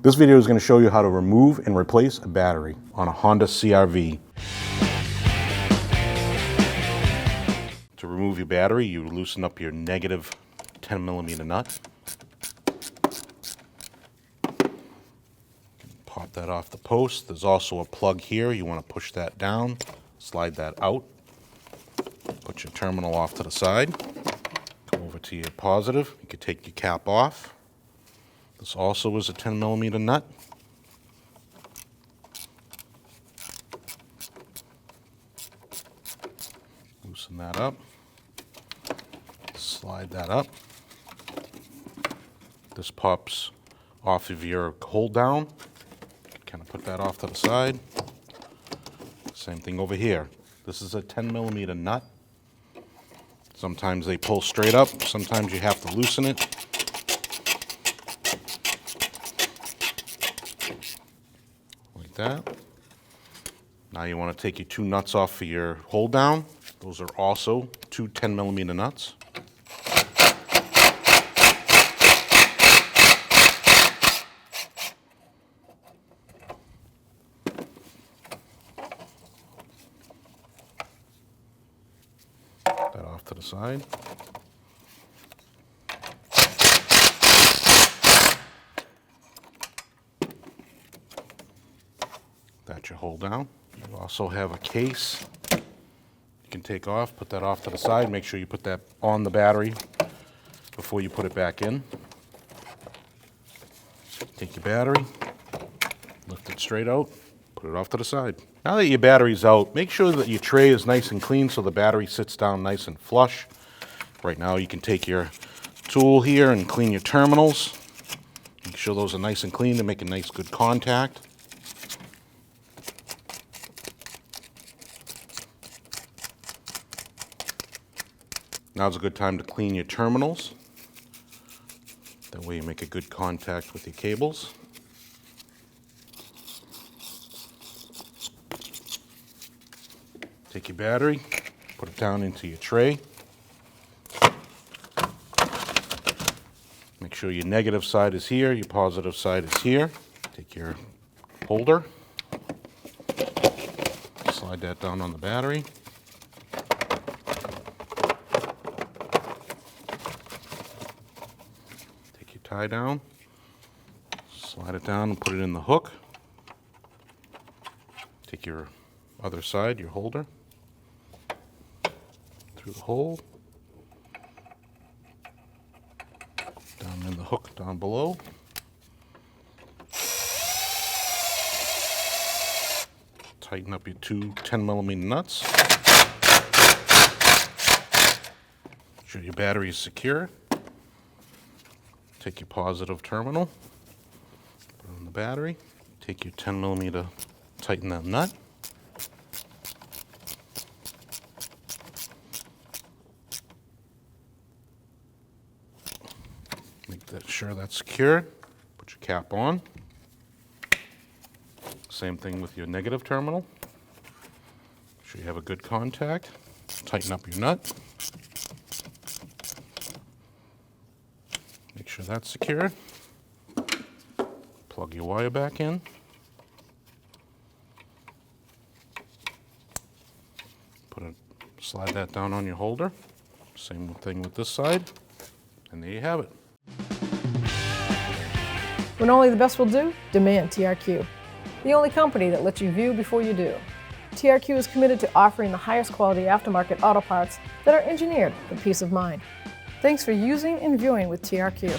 This video is going to show you how to remove and replace a battery on a Honda CR-V. To remove your battery, you loosen up your negative 10mm nut. Pop that off the post. There's also a plug here. You want to push that down, slide that out. Put your terminal off to the side. Come over to your positive. You can take your cap off. This also is a 10mm nut. Loosen that up. Slide that up. This pops off of your hold down. Kind of put that off to the side. Same thing over here. This is a 10mm nut. Sometimes they pull straight up. Sometimes you have to loosen it. Like that. Now you want to take your two nuts off for your hold down. Those are also two 10mm nuts. That off to the side. That's your hold down. You also have a case you can take off, put that off to the side. Make sure you put that on the battery before you put it back in. Take your battery, lift it straight out, put it off to the side. Now that your battery's out, make sure that your tray is nice and clean so the battery sits down nice and flush. Right now you can take your tool here and clean your terminals. Make sure those are nice and clean to make a nice good contact. Now's a good time to clean your terminals. That way you make a good contact with your cables. Take your battery, put it down into your tray. Make sure your negative side is here, your positive side is here. Take your holder, slide that down on the battery. Take your tie down, slide it down and put it in the hook. Take your other side, your holder, through the hole, down in the hook down below. Tighten up your two 10mm nuts. Make sure your battery is secure. Take your positive terminal, put it on the battery. Take your 10mm, tighten that nut. Make sure that's secure. Put your cap on. Same thing with your negative terminal. Make sure you have a good contact. Tighten up your nut. Make sure that's secure. Plug your wire back in. Slide that down on your holder. Same thing with this side. And there you have it. When only the best will do, demand TRQ. The only company that lets you view before you do. TRQ is committed to offering the highest quality aftermarket auto parts that are engineered for peace of mind. Thanks for using and viewing with TRQ.